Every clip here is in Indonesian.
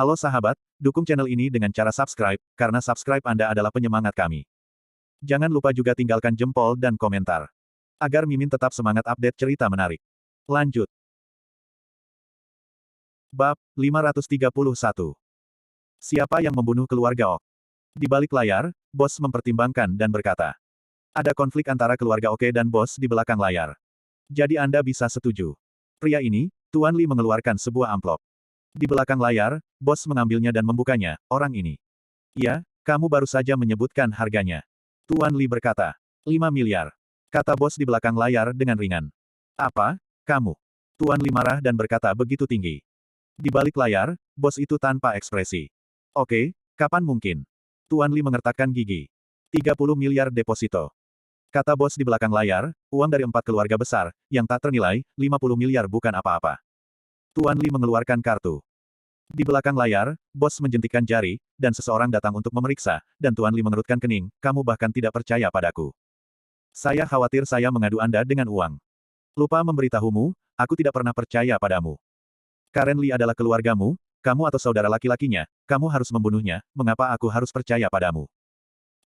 Halo sahabat, dukung channel ini dengan cara subscribe, karena subscribe Anda adalah penyemangat kami. Jangan lupa juga tinggalkan jempol dan komentar. Agar Mimin tetap semangat update cerita menarik. Lanjut. Bab 531. Siapa yang membunuh keluarga Ok? Di balik layar, bos mempertimbangkan dan berkata. Ada konflik antara keluarga Oke dan bos di belakang layar. Jadi Anda bisa setuju. Pria ini, Tuan Li mengeluarkan sebuah amplop. Di belakang layar, bos mengambilnya dan membukanya, orang ini. Ya, kamu baru saja menyebutkan harganya. Tuan Li berkata. 5 miliar. Kata bos di belakang layar dengan ringan. Apa? Kamu? Tuan Li marah dan berkata begitu tinggi. Di balik layar, bos itu tanpa ekspresi. Oke, kapan mungkin? Tuan Li mengertakkan gigi. 30 miliar deposito. Kata bos di belakang layar, uang dari 4 keluarga besar, yang tak ternilai, 50 miliar bukan apa-apa. Tuan Li mengeluarkan kartu. Di belakang layar, bos menjentikkan jari, dan seseorang datang untuk memeriksa, dan Tuan Li mengerutkan kening, kamu bahkan tidak percaya padaku. Saya khawatir saya mengadu Anda dengan uang. Lupa memberitahumu, aku tidak pernah percaya padamu. Karen Li adalah keluargamu, kamu atau saudara laki-lakinya, kamu harus membunuhnya, mengapa aku harus percaya padamu?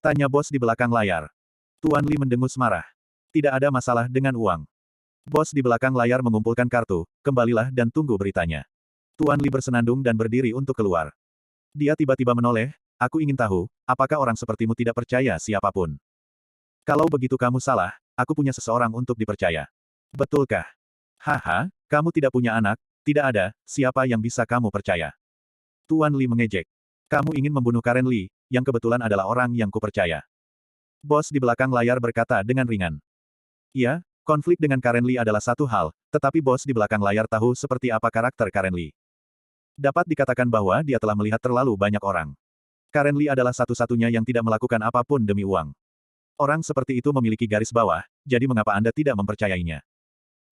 Tanya bos di belakang layar. Tuan Li mendengus marah. Tidak ada masalah dengan uang. Bos di belakang layar mengumpulkan kartu, kembalilah dan tunggu beritanya. Tuan Li bersenandung dan berdiri untuk keluar. Dia tiba-tiba menoleh, aku ingin tahu, apakah orang sepertimu tidak percaya siapapun? Kalau begitu kamu salah, aku punya seseorang untuk dipercaya. Betulkah? Haha, kamu tidak punya anak, tidak ada, siapa yang bisa kamu percaya? Tuan Li mengejek. Kamu ingin membunuh Karen Li, yang kebetulan adalah orang yang kupercaya. Bos di belakang layar berkata dengan ringan. Iya, konflik dengan Karen Li adalah satu hal, tetapi bos di belakang layar tahu seperti apa karakter Karen Li. Dapat dikatakan bahwa dia telah melihat terlalu banyak orang. Karen Li adalah satu-satunya yang tidak melakukan apapun demi uang. Orang seperti itu memiliki garis bawah, jadi mengapa Anda tidak mempercayainya?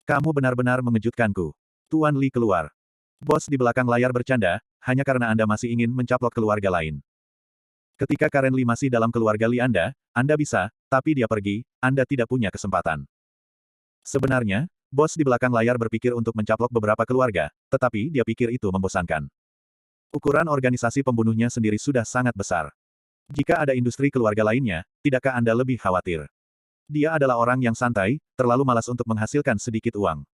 Kamu benar-benar mengejutkanku. Tuan Li keluar. Bos di belakang layar bercanda, hanya karena Anda masih ingin mencaplok keluarga lain. Ketika Karen Li masih dalam keluarga Li Anda bisa, tapi dia pergi, Anda tidak punya kesempatan. Sebenarnya, bos di belakang layar berpikir untuk mencaplok beberapa keluarga, tetapi dia pikir itu membosankan. Ukuran organisasi pembunuhnya sendiri sudah sangat besar. Jika ada industri keluarga lainnya, tidakkah Anda lebih khawatir? Dia adalah orang yang santai, terlalu malas untuk menghasilkan sedikit uang.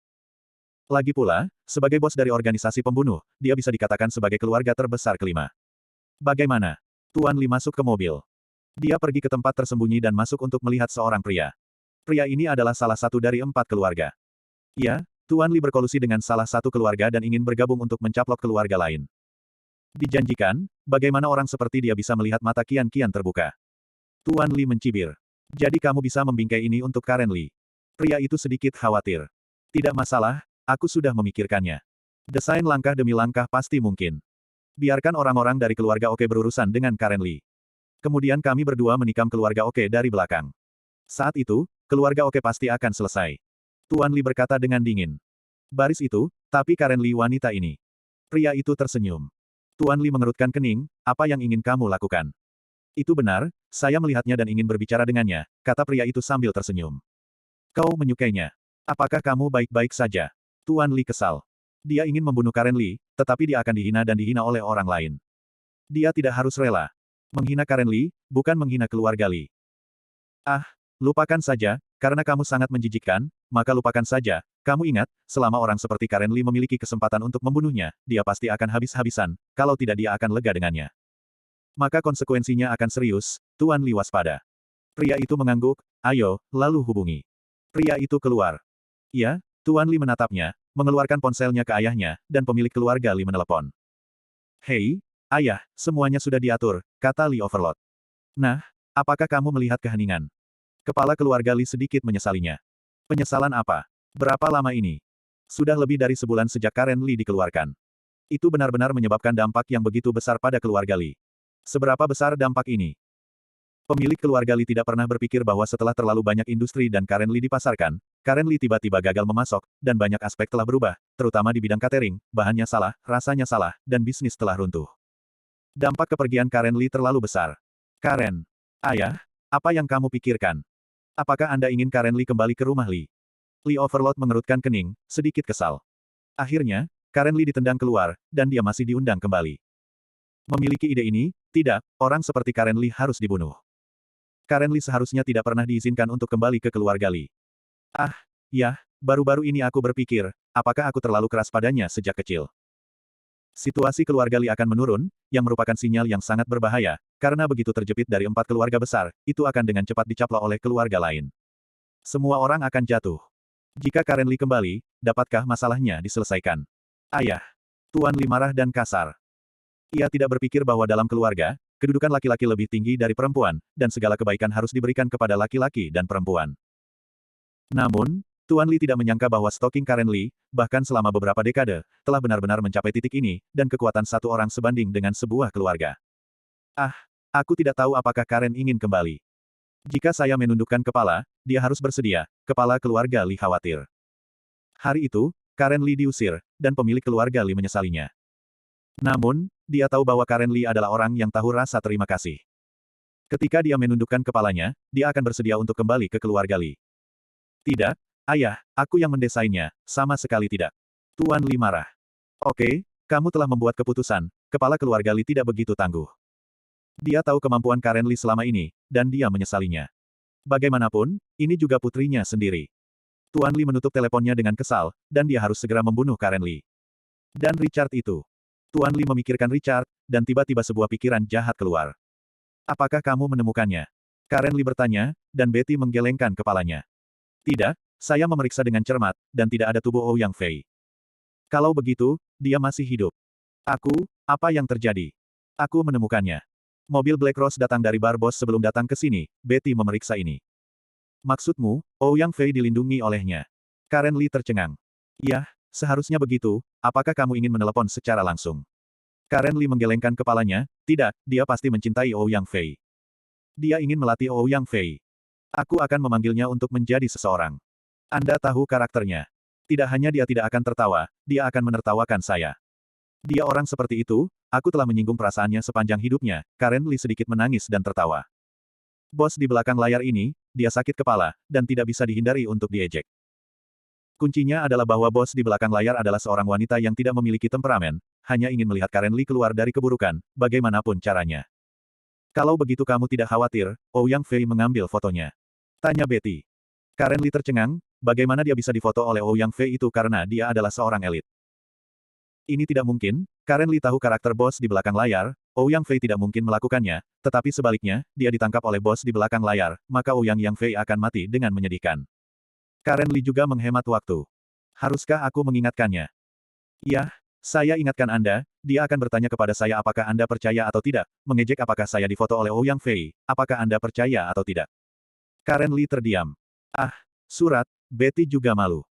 Lagi pula, sebagai bos dari organisasi pembunuh, dia bisa dikatakan sebagai keluarga terbesar kelima. Bagaimana? Tuan Li masuk ke mobil. Dia pergi ke tempat tersembunyi dan masuk untuk melihat seorang pria. Pria ini adalah salah satu dari 4 keluarga. Ya, Tuan Li berkolusi dengan salah satu keluarga dan ingin bergabung untuk mencaplok keluarga lain. Dijanjikan, bagaimana orang seperti dia bisa melihat mata kian-kian terbuka. Tuan Li mencibir. Jadi kamu bisa membingkai ini untuk Karen Li. Pria itu sedikit khawatir. Tidak masalah, aku sudah memikirkannya. Desain langkah demi langkah pasti mungkin. Biarkan orang-orang dari keluarga Oke berurusan dengan Karen Li. Kemudian kami berdua menikam keluarga Oke dari belakang. Saat itu, keluarga Oke pasti akan selesai. Tuan Li berkata dengan dingin. Baris itu, tapi Karen Li wanita ini. Pria itu tersenyum. Tuan Li mengerutkan kening, apa yang ingin kamu lakukan? Itu benar, saya melihatnya dan ingin berbicara dengannya, kata pria itu sambil tersenyum. Kau menyukainya. Apakah kamu baik-baik saja? Tuan Li kesal. Dia ingin membunuh Karen Li, tetapi dia akan dihina dan dihina oleh orang lain. Dia tidak harus rela. Menghina Karen Li, bukan menghina keluarga Li. Ah, lupakan saja, karena kamu sangat menjijikkan, maka lupakan saja. Kamu ingat, selama orang seperti Karen Li memiliki kesempatan untuk membunuhnya, dia pasti akan habis-habisan, kalau tidak dia akan lega dengannya. Maka konsekuensinya akan serius, Tuan Li waspada. Pria itu mengangguk, ayo, lalu hubungi. Pria itu keluar. Iya, Tuan Li menatapnya, mengeluarkan ponselnya ke ayahnya, dan pemilik keluarga Li menelepon. Hei, ayah, semuanya sudah diatur, kata Li Overlord. Nah, apakah kamu melihat keheningan? Kepala keluarga Li sedikit menyesalinya. Penyesalan apa? Berapa lama ini? Sudah lebih dari sebulan sejak Karen Li dikeluarkan. Itu benar-benar menyebabkan dampak yang begitu besar pada keluarga Li. Seberapa besar dampak ini? Pemilik keluarga Li tidak pernah berpikir bahwa setelah terlalu banyak industri dan Karen Li dipasarkan, Karen Li tiba-tiba gagal memasok, dan banyak aspek telah berubah, terutama di bidang catering, bahannya salah, rasanya salah, dan bisnis telah runtuh. Dampak kepergian Karen Li terlalu besar. Karen. Ayah, apa yang kamu pikirkan? Apakah Anda ingin Karen Li kembali ke rumah Li? Li Overlord mengerutkan kening, sedikit kesal. Akhirnya, Karen Li ditendang keluar, dan dia masih diundang kembali. Memiliki ide ini, tidak, orang seperti Karen Lee harus dibunuh. Karen Lee seharusnya tidak pernah diizinkan untuk kembali ke keluarga Lee. Ah, ya, baru-baru ini aku berpikir, apakah aku terlalu keras padanya sejak kecil. Situasi keluarga Lee akan menurun, yang merupakan sinyal yang sangat berbahaya, karena begitu terjepit dari 4 keluarga besar, itu akan dengan cepat dicaplok oleh keluarga lain. Semua orang akan jatuh. Jika Karen Lee kembali, dapatkah masalahnya diselesaikan? Ayah. Tuan Lee marah dan kasar. Ia tidak berpikir bahwa dalam keluarga, kedudukan laki-laki lebih tinggi dari perempuan, dan segala kebaikan harus diberikan kepada laki-laki dan perempuan. Namun, Tuan Lee tidak menyangka bahwa stalking Karen Lee, bahkan selama beberapa dekade, telah benar-benar mencapai titik ini, dan kekuatan satu orang sebanding dengan sebuah keluarga. Ah, aku tidak tahu apakah Karen ingin kembali. Jika saya menundukkan kepala, dia harus bersedia, kepala keluarga Lee khawatir. Hari itu, Karen Lee diusir, dan pemilik keluarga Lee menyesalinya. Namun, dia tahu bahwa Karen Lee adalah orang yang tahu rasa terima kasih. Ketika dia menundukkan kepalanya, dia akan bersedia untuk kembali ke keluarga Lee. Tidak, ayah, aku yang mendesainnya, sama sekali tidak. Tuan Lee marah. Oke, kamu telah membuat keputusan, kepala keluarga Lee tidak begitu tangguh. Dia tahu kemampuan Karen Lee selama ini, dan dia menyesalinya. Bagaimanapun, ini juga putrinya sendiri. Tuan Lee menutup teleponnya dengan kesal, dan dia harus segera membunuh Karen Lee. Dan Richard itu. Tuan Lee memikirkan Richard, dan tiba-tiba sebuah pikiran jahat keluar. Apakah kamu menemukannya? Karen Lee bertanya, dan Betty menggelengkan kepalanya. Tidak, saya memeriksa dengan cermat, dan tidak ada tubuh Ouyang Fei. Kalau begitu, dia masih hidup. Apa yang terjadi? Aku menemukannya. Mobil Black Rose datang dari bar bos sebelum datang ke sini, Betty memeriksa ini. Maksudmu, Ouyang Fei dilindungi olehnya? Karen Lee tercengang. Ya, seharusnya begitu, apakah kamu ingin menelepon secara langsung? Karen Lee menggelengkan kepalanya, tidak, dia pasti mencintai Ouyang Fei. Dia ingin melatih Ouyang Fei. Aku akan memanggilnya untuk menjadi seseorang. Anda tahu karakternya. Tidak hanya dia tidak akan tertawa, dia akan menertawakan saya. Dia orang seperti itu, aku telah menyinggung perasaannya sepanjang hidupnya, Karen Lee sedikit menangis dan tertawa. Bos di belakang layar ini, dia sakit kepala, dan tidak bisa dihindari untuk diejek. Kuncinya adalah bahwa bos di belakang layar adalah seorang wanita yang tidak memiliki temperamen, hanya ingin melihat Karen Lee keluar dari keburukan, bagaimanapun caranya. Kalau begitu kamu tidak khawatir, Ouyang Fei mengambil fotonya. Tanya Betty. Karen Lee tercengang, bagaimana dia bisa difoto oleh Ouyang Fei itu karena dia adalah seorang elit. Ini tidak mungkin, Karen Lee tahu karakter bos di belakang layar, Ouyang Fei tidak mungkin melakukannya, tetapi sebaliknya, dia ditangkap oleh bos di belakang layar, maka Ouyang Fei akan mati dengan menyedihkan. Karen Lee juga menghemat waktu. Haruskah aku mengingatkannya? Ya, saya ingatkan Anda, dia akan bertanya kepada saya apakah Anda percaya atau tidak, mengejek apakah saya difoto oleh Ouyang Fei, apakah Anda percaya atau tidak. Karen Lee terdiam. Ah, surat, Betty juga malu.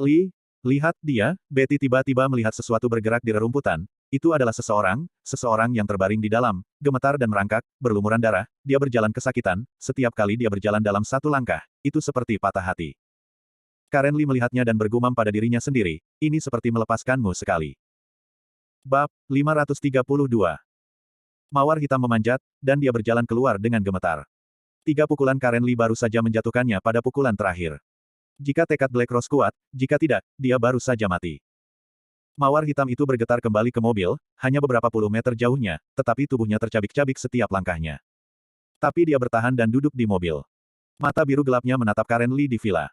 Lee, lihat dia, Betty tiba-tiba melihat sesuatu bergerak di rerumputan, itu adalah seseorang yang terbaring di dalam, gemetar dan merangkak, berlumuran darah, dia berjalan kesakitan, setiap kali dia berjalan dalam satu langkah, itu seperti patah hati. Karen Lee melihatnya dan bergumam pada dirinya sendiri, ini seperti melepaskanmu sekali. Bab 532. Mawar hitam memanjat, dan dia berjalan keluar dengan gemetar. 3 pukulan Karen Lee baru saja menjatuhkannya pada pukulan terakhir. Jika tekad Black Rose kuat, jika tidak, dia baru saja mati. Mawar hitam itu bergetar kembali ke mobil, hanya beberapa puluh meter jauhnya, tetapi tubuhnya tercabik-cabik setiap langkahnya. Tapi dia bertahan dan duduk di mobil. Mata biru gelapnya menatap Karen Lee di villa.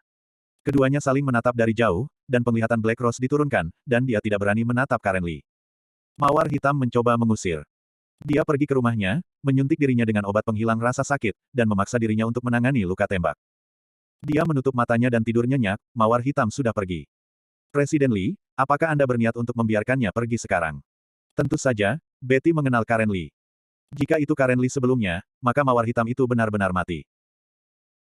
Keduanya saling menatap dari jauh, dan penglihatan Black Rose diturunkan, dan dia tidak berani menatap Karen Lee. Mawar hitam mencoba mengusir. Dia pergi ke rumahnya, menyuntik dirinya dengan obat penghilang rasa sakit, dan memaksa dirinya untuk menangani luka tembak. Dia menutup matanya dan tidur nyenyak, mawar hitam sudah pergi. Presiden Lee, apakah Anda berniat untuk membiarkannya pergi sekarang? Tentu saja, Betty mengenal Karen Lee. Jika itu Karen Lee sebelumnya, maka mawar hitam itu benar-benar mati.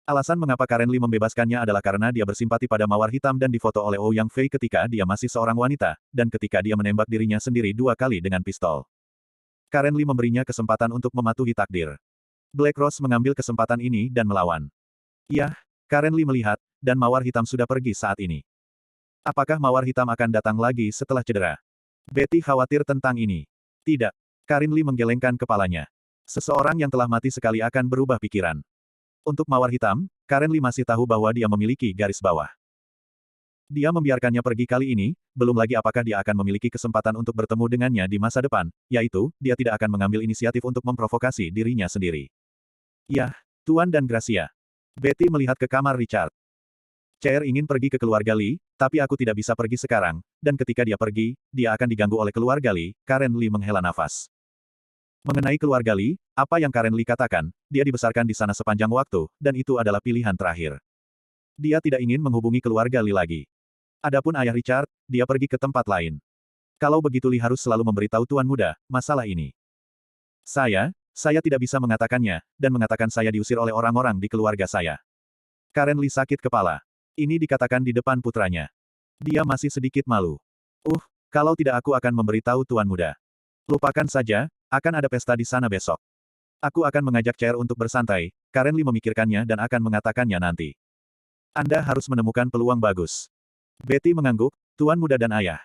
Alasan mengapa Karen Lee membebaskannya adalah karena dia bersimpati pada mawar hitam dan difoto oleh Ouyang Fei ketika dia masih seorang wanita, dan ketika dia menembak dirinya sendiri 2 kali dengan pistol. Karen Lee memberinya kesempatan untuk mematuhi takdir. Black Rose mengambil kesempatan ini dan melawan. Yah, Karen Lee melihat, dan mawar hitam sudah pergi saat ini. Apakah mawar hitam akan datang lagi setelah cedera? Betty khawatir tentang ini. Tidak. Karen Lee menggelengkan kepalanya. Seseorang yang telah mati sekali akan berubah pikiran. Untuk mawar hitam, Karen Lee masih tahu bahwa dia memiliki garis bawah. Dia membiarkannya pergi kali ini, belum lagi apakah dia akan memiliki kesempatan untuk bertemu dengannya di masa depan, yaitu, dia tidak akan mengambil inisiatif untuk memprovokasi dirinya sendiri. Yah, Tuan dan Gracia. Betty melihat ke kamar Richard. Chair ingin pergi ke keluarga Lee, tapi aku tidak bisa pergi sekarang, dan ketika dia pergi, dia akan diganggu oleh keluarga Lee. Karen Lee menghela nafas. Mengenai keluarga Lee, apa yang Karen Lee katakan, dia dibesarkan di sana sepanjang waktu, dan itu adalah pilihan terakhir. Dia tidak ingin menghubungi keluarga Lee lagi. Adapun ayah Richard, dia pergi ke tempat lain. Kalau begitu Lee harus selalu memberitahu Tuan Muda, masalah ini. Saya tidak bisa mengatakannya, dan mengatakan saya diusir oleh orang-orang di keluarga saya. Karen Lee sakit kepala. Ini dikatakan di depan putranya. Dia masih sedikit malu. Kalau tidak aku akan memberitahu Tuan Muda. Lupakan saja, akan ada pesta di sana besok. Aku akan mengajak Chair untuk bersantai, Karen Lee memikirkannya dan akan mengatakannya nanti. Anda harus menemukan peluang bagus. Betty mengangguk, Tuan Muda dan Ayah.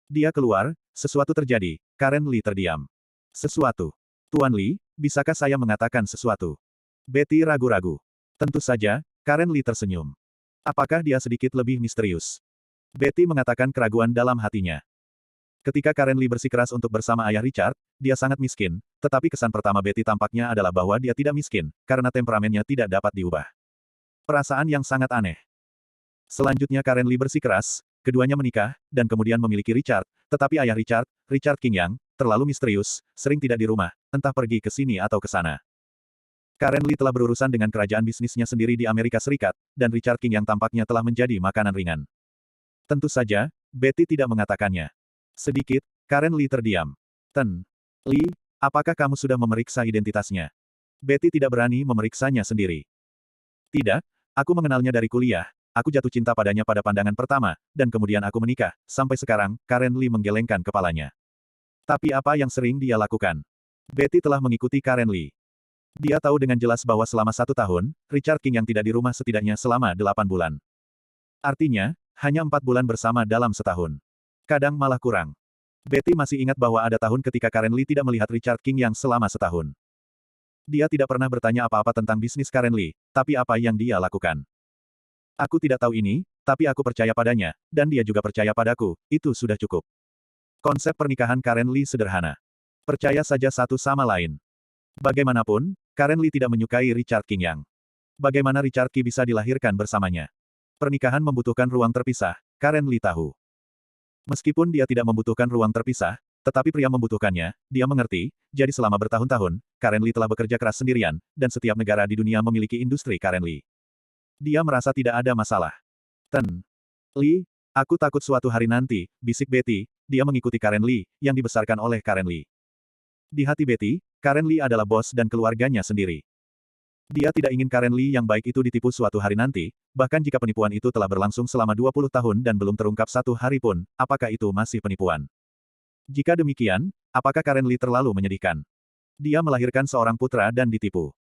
Dia keluar, sesuatu terjadi, Karen Lee terdiam. Sesuatu. Tuan Lee, bisakah saya mengatakan sesuatu? Betty ragu-ragu. Tentu saja, Karen Lee tersenyum. Apakah dia sedikit lebih misterius? Betty mengatakan keraguan dalam hatinya. Ketika Karen Lee bersikeras untuk bersama ayah Richard, dia sangat miskin, tetapi kesan pertama Betty tampaknya adalah bahwa dia tidak miskin, karena temperamennya tidak dapat diubah. Perasaan yang sangat aneh. Selanjutnya Karen Lee bersikeras, keduanya menikah, dan kemudian memiliki Richard, tetapi ayah Richard, Richard King Yang, terlalu misterius, sering tidak di rumah, entah pergi ke sini atau ke sana. Karen Lee telah berurusan dengan kerajaan bisnisnya sendiri di Amerika Serikat, dan Richard King yang tampaknya telah menjadi makanan ringan. Tentu saja, Betty tidak mengatakannya. Sedikit, Karen Lee terdiam. Lee, apakah kamu sudah memeriksa identitasnya? Betty tidak berani memeriksanya sendiri. Tidak, aku mengenalnya dari kuliah, aku jatuh cinta padanya pada pandangan pertama, dan kemudian aku menikah. Sampai sekarang, Karen Lee menggelengkan kepalanya. Tapi apa yang sering dia lakukan? Betty telah mengikuti Karen Lee. Dia tahu dengan jelas bahwa selama 1 tahun, Richard King yang tidak di rumah setidaknya selama 8 bulan. Artinya, hanya 4 bulan bersama dalam setahun. Kadang malah kurang. Betty masih ingat bahwa ada tahun ketika Karen Lee tidak melihat Richard King yang selama setahun. Dia tidak pernah bertanya apa-apa tentang bisnis Karen Lee, tapi apa yang dia lakukan. Aku tidak tahu ini, tapi aku percaya padanya, dan dia juga percaya padaku, itu sudah cukup. Konsep pernikahan Karen Lee sederhana. Percaya saja satu sama lain. Bagaimanapun, Karen Lee tidak menyukai Richard King Yang. Bagaimana Richard King bisa dilahirkan bersamanya? Pernikahan membutuhkan ruang terpisah, Karen Lee tahu. Meskipun dia tidak membutuhkan ruang terpisah, tetapi pria membutuhkannya, dia mengerti, jadi selama bertahun-tahun, Karen Lee telah bekerja keras sendirian, dan setiap negara di dunia memiliki industri Karen Lee. Dia merasa tidak ada masalah. Lee, aku takut suatu hari nanti, bisik Betty, dia mengikuti Karen Lee, yang dibesarkan oleh Karen Lee. Di hati Betty, Karen Lee adalah bos dan keluarganya sendiri. Dia tidak ingin Karen Lee yang baik itu ditipu suatu hari nanti, bahkan jika penipuan itu telah berlangsung selama 20 tahun dan belum terungkap satu hari pun, apakah itu masih penipuan? Jika demikian, apakah Karen Lee terlalu menyedihkan? Dia melahirkan seorang putra dan ditipu.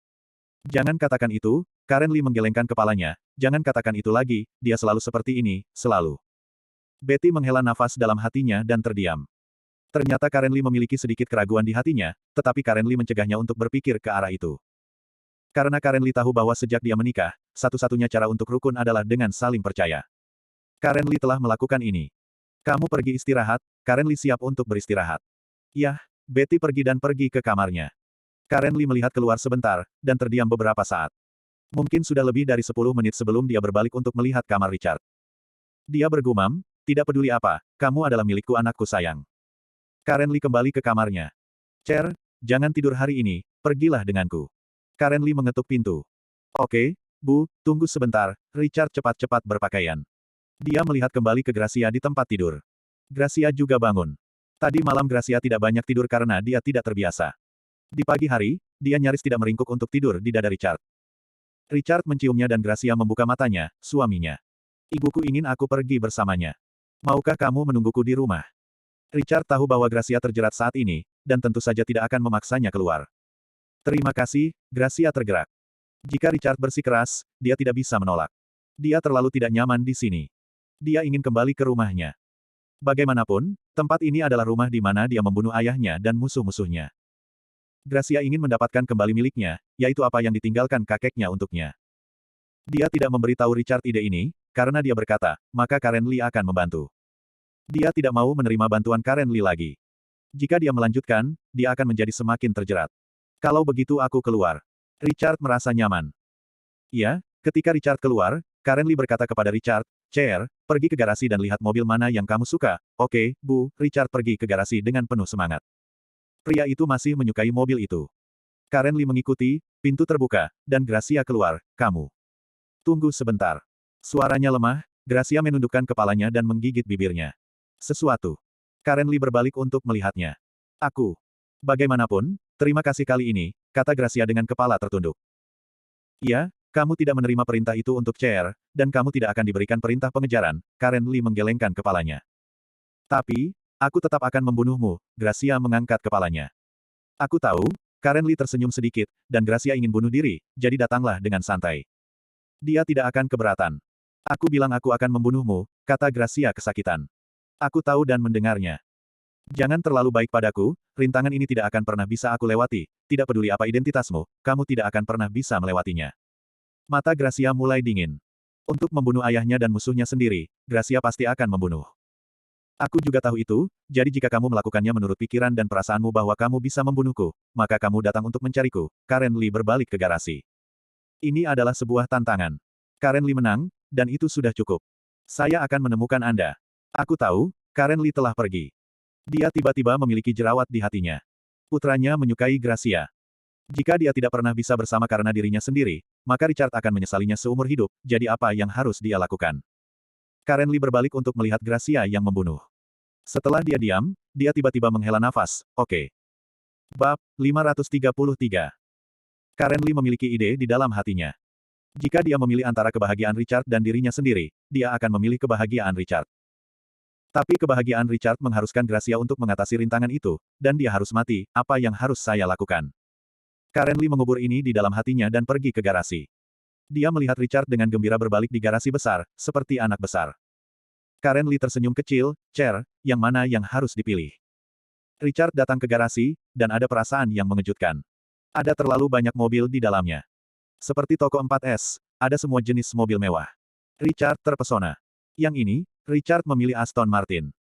Jangan katakan itu, Karen Lee menggelengkan kepalanya, jangan katakan itu lagi, dia selalu seperti ini, selalu. Betty menghela nafas dalam hatinya dan terdiam. Ternyata Karen Lee memiliki sedikit keraguan di hatinya, tetapi Karen Lee mencegahnya untuk berpikir ke arah itu. Karena Karen Lee tahu bahwa sejak dia menikah, satu-satunya cara untuk rukun adalah dengan saling percaya. Karen Lee telah melakukan ini. Kamu pergi istirahat, Karen Lee siap untuk beristirahat. Yah, Betty pergi dan pergi ke kamarnya. Karen Lee melihat keluar sebentar, dan terdiam beberapa saat. Mungkin sudah lebih dari 10 menit sebelum dia berbalik untuk melihat kamar Richard. Dia bergumam, tidak peduli apa, kamu adalah milikku anakku sayang. Karen Lee kembali ke kamarnya. Chair, jangan tidur hari ini, pergilah denganku. Karen Lee mengetuk pintu. Oke, Bu, tunggu sebentar, Richard cepat-cepat berpakaian. Dia melihat kembali ke Gracia di tempat tidur. Gracia juga bangun. Tadi malam Gracia tidak banyak tidur karena dia tidak terbiasa. Di pagi hari, dia nyaris tidak meringkuk untuk tidur di dada Richard. Richard menciumnya dan Gracia membuka matanya, suaminya. Ibuku ingin aku pergi bersamanya. Maukah kamu menungguku di rumah? Richard tahu bahwa Gracia terjerat saat ini, dan tentu saja tidak akan memaksanya keluar. Terima kasih, Gracia tergerak. Jika Richard bersikeras, dia tidak bisa menolak. Dia terlalu tidak nyaman di sini. Dia ingin kembali ke rumahnya. Bagaimanapun, tempat ini adalah rumah di mana dia membunuh ayahnya dan musuh-musuhnya. Gracia ingin mendapatkan kembali miliknya, yaitu apa yang ditinggalkan kakeknya untuknya. Dia tidak memberitahu Richard ide ini, karena dia berkata, maka Karen Lee akan membantu. Dia tidak mau menerima bantuan Karen Lee lagi. Jika dia melanjutkan, dia akan menjadi semakin terjerat. Kalau begitu aku keluar. Richard merasa nyaman. Ya, ketika Richard keluar, Karen Lee berkata kepada Richard, "Chair, pergi ke garasi dan lihat mobil mana yang kamu suka." "Oke, Bu." Richard pergi ke garasi dengan penuh semangat. Pria itu masih menyukai mobil itu. Karen Lee mengikuti, pintu terbuka, dan Gracia keluar. "Kamu. Tunggu sebentar." Suaranya lemah, Gracia menundukkan kepalanya dan menggigit bibirnya. Sesuatu. Karen Lee berbalik untuk melihatnya. "Aku. Bagaimanapun, terima kasih kali ini," kata Gracia dengan kepala tertunduk. "Iya, kamu tidak menerima perintah itu untuk Chair, dan kamu tidak akan diberikan perintah pengejaran." Karen Lee menggelengkan kepalanya. "Tapi, aku tetap akan membunuhmu." Gracia mengangkat kepalanya. "Aku tahu." Karen Lee tersenyum sedikit, dan Gracia ingin bunuh diri, jadi datanglah dengan santai. Dia tidak akan keberatan. "Aku bilang aku akan membunuhmu," kata Gracia kesakitan. "Aku tahu dan mendengarnya. Jangan terlalu baik padaku, rintangan ini tidak akan pernah bisa aku lewati, tidak peduli apa identitasmu, kamu tidak akan pernah bisa melewatinya." Mata Gracia mulai dingin. Untuk membunuh ayahnya dan musuhnya sendiri, Gracia pasti akan membunuh. "Aku juga tahu itu, jadi jika kamu melakukannya menurut pikiran dan perasaanmu bahwa kamu bisa membunuhku, maka kamu datang untuk mencariku." Karen Lee berbalik ke garasi. "Ini adalah sebuah tantangan. Karen Lee menang, dan itu sudah cukup. Saya akan menemukan Anda." "Aku tahu." Karen Lee telah pergi. Dia tiba-tiba memiliki jerawat di hatinya. Putranya menyukai Gracia. Jika dia tidak pernah bisa bersama karena dirinya sendiri, maka Richard akan menyesalinya seumur hidup, jadi apa yang harus dia lakukan? Karen Lee berbalik untuk melihat Gracia yang membunuh. Setelah dia diam, dia tiba-tiba menghela nafas. "Oke." Bab 533. Karen Lee memiliki ide di dalam hatinya. Jika dia memilih antara kebahagiaan Richard dan dirinya sendiri, dia akan memilih kebahagiaan Richard. Tapi kebahagiaan Richard mengharuskan Gracia untuk mengatasi rintangan itu, dan dia harus mati. Apa yang harus saya lakukan? Karen Lee mengubur ini di dalam hatinya dan pergi ke garasi. Dia melihat Richard dengan gembira berbalik di garasi besar, seperti anak besar. Karen Lee tersenyum kecil, "Chair, yang mana yang harus dipilih?" Richard datang ke garasi, dan ada perasaan yang mengejutkan. Ada terlalu banyak mobil di dalamnya. Seperti toko 4S, ada semua jenis mobil mewah. Richard terpesona. Yang ini, Richard memilih Aston Martin.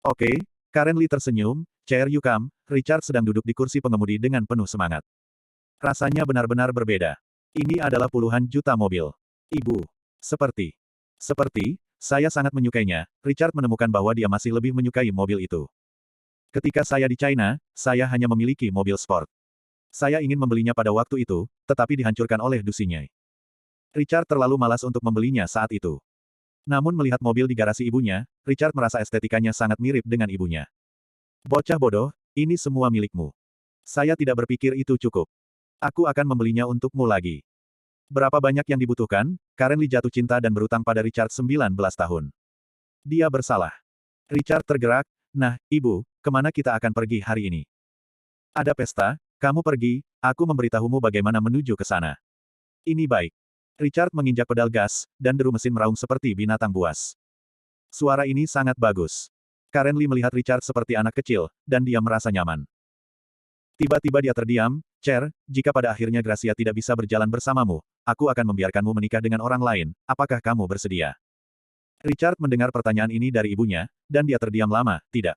"Oke." Karen Lee tersenyum, "Chair you come." Richard sedang duduk di kursi pengemudi dengan penuh semangat. Rasanya benar-benar berbeda. Ini adalah puluhan juta mobil. "Ibu. Seperti, saya sangat menyukainya." Richard menemukan bahwa dia masih lebih menyukai mobil itu. "Ketika saya di China, saya hanya memiliki mobil sport. Saya ingin membelinya pada waktu itu, tetapi dihancurkan oleh Dusinyai." Richard terlalu malas untuk membelinya saat itu. Namun melihat mobil di garasi ibunya, Richard merasa estetikanya sangat mirip dengan ibunya. "Bocah bodoh, ini semua milikmu. Saya tidak berpikir itu cukup. Aku akan membelinya untukmu lagi." Berapa banyak yang dibutuhkan? Karen Lee jatuh cinta dan berutang pada Richard 19 tahun. Dia bersalah. Richard tergerak, "Nah, Ibu, kemana kita akan pergi hari ini?" "Ada pesta, kamu pergi, aku memberitahumu bagaimana menuju ke sana." "Ini baik." Richard menginjak pedal gas, dan deru mesin meraung seperti binatang buas. Suara ini sangat bagus. Karen Lee melihat Richard seperti anak kecil, dan dia merasa nyaman. Tiba-tiba dia terdiam, "Chair, jika pada akhirnya Gracia tidak bisa berjalan bersamamu, aku akan membiarkanmu menikah dengan orang lain, apakah kamu bersedia?" Richard mendengar pertanyaan ini dari ibunya, dan dia terdiam lama, "Tidak."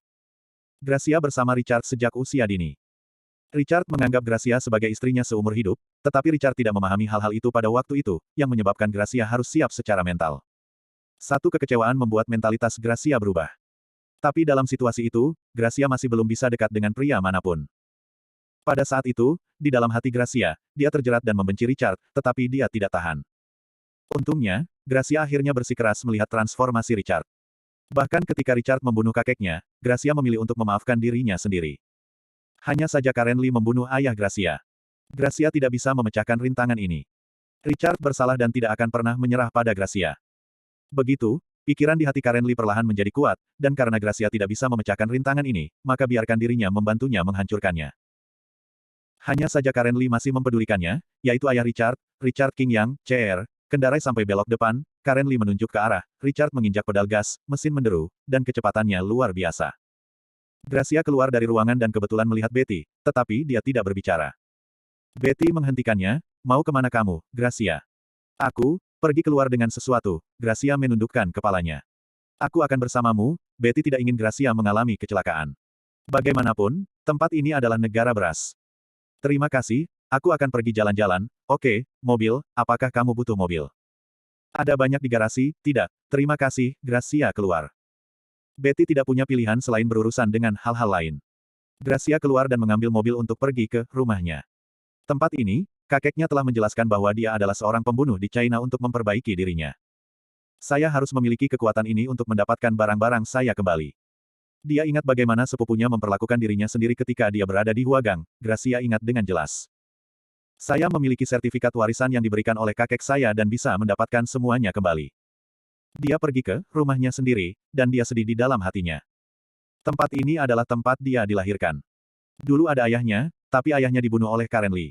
Gracia bersama Richard sejak usia dini. Richard menganggap Gracia sebagai istrinya seumur hidup, tetapi Richard tidak memahami hal-hal itu pada waktu itu, yang menyebabkan Gracia harus siap secara mental. Satu kekecewaan membuat mentalitas Gracia berubah. Tapi dalam situasi itu, Gracia masih belum bisa dekat dengan pria manapun. Pada saat itu, di dalam hati Gracia, dia terjerat dan membenci Richard, tetapi dia tidak tahan. Untungnya, Gracia akhirnya bersikeras melihat transformasi Richard. Bahkan ketika Richard membunuh kakeknya, Gracia memilih untuk memaafkan dirinya sendiri. Hanya saja Karen Lee membunuh ayah Gracia. Gracia tidak bisa memecahkan rintangan ini. Richard bersalah dan tidak akan pernah menyerah pada Gracia. Begitu, pikiran di hati Karen Lee perlahan menjadi kuat, dan karena Gracia tidak bisa memecahkan rintangan ini, maka biarkan dirinya membantunya menghancurkannya. Hanya saja Karen Lee masih mempedulikannya, yaitu ayah Richard, Richard King Yang, CR, kendarai sampai belok depan, Karen Lee menunjuk ke arah, Richard menginjak pedal gas, mesin menderu, dan kecepatannya luar biasa. Gracia keluar dari ruangan dan kebetulan melihat Betty, tetapi dia tidak berbicara. Betty menghentikannya, "Mau kemana kamu, Gracia?" Pergi keluar dengan sesuatu, Gracia menundukkan kepalanya. Aku akan bersamamu, Betty tidak ingin Gracia mengalami kecelakaan. Bagaimanapun, tempat ini adalah negara beras. Terima kasih, aku akan pergi jalan-jalan. Oke, mobil, apakah kamu butuh mobil? Ada banyak di garasi, tidak. Terima kasih, Gracia keluar. Betty tidak punya pilihan selain berurusan dengan hal-hal lain. Gracia keluar dan mengambil mobil untuk pergi ke rumahnya. Tempat ini, kakeknya telah menjelaskan bahwa dia adalah seorang pembunuh di China untuk memperbaiki dirinya. Saya harus memiliki kekuatan ini untuk mendapatkan barang-barang saya kembali. Dia ingat bagaimana sepupunya memperlakukan dirinya sendiri ketika dia berada di Huagang. Gracia ingat dengan jelas. Saya memiliki sertifikat warisan yang diberikan oleh kakek saya dan bisa mendapatkan semuanya kembali. Dia pergi ke rumahnya sendiri, dan dia sedih di dalam hatinya. Tempat ini adalah tempat dia dilahirkan. Dulu ada ayahnya, tapi ayahnya dibunuh oleh Karen Lee.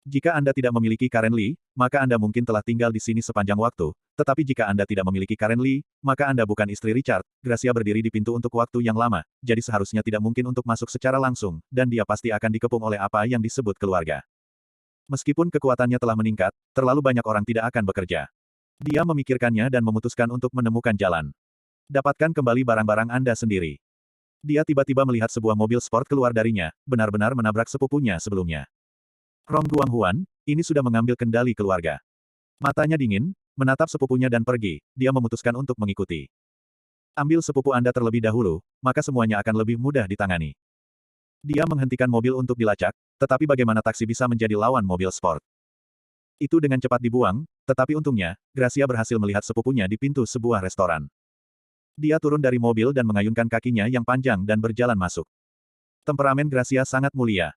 Jika Anda tidak memiliki Karen Lee, maka Anda mungkin telah tinggal di sini sepanjang waktu, tetapi jika Anda tidak memiliki Karen Lee, maka Anda bukan istri Richard. Gracia berdiri di pintu untuk waktu yang lama, jadi seharusnya tidak mungkin untuk masuk secara langsung, dan dia pasti akan dikepung oleh apa yang disebut keluarga. Meskipun kekuatannya telah meningkat, terlalu banyak orang tidak akan bekerja. Dia memikirkannya dan memutuskan untuk menemukan jalan. Dapatkan kembali barang-barang Anda sendiri. Dia tiba-tiba melihat sebuah mobil sport keluar darinya, benar-benar menabrak sepupunya sebelumnya. Rong Guanghuan, ini sudah mengambil kendali keluarga. Matanya dingin, menatap sepupunya dan pergi, dia memutuskan untuk mengikuti. Ambil sepupu Anda terlebih dahulu, maka semuanya akan lebih mudah ditangani. Dia menghentikan mobil untuk dilacak, tetapi bagaimana taksi bisa menjadi lawan mobil sport? Itu dengan cepat dibuang, tetapi untungnya, Gracia berhasil melihat sepupunya di pintu sebuah restoran. Dia turun dari mobil dan mengayunkan kakinya yang panjang dan berjalan masuk. Temperamen Gracia sangat mulia.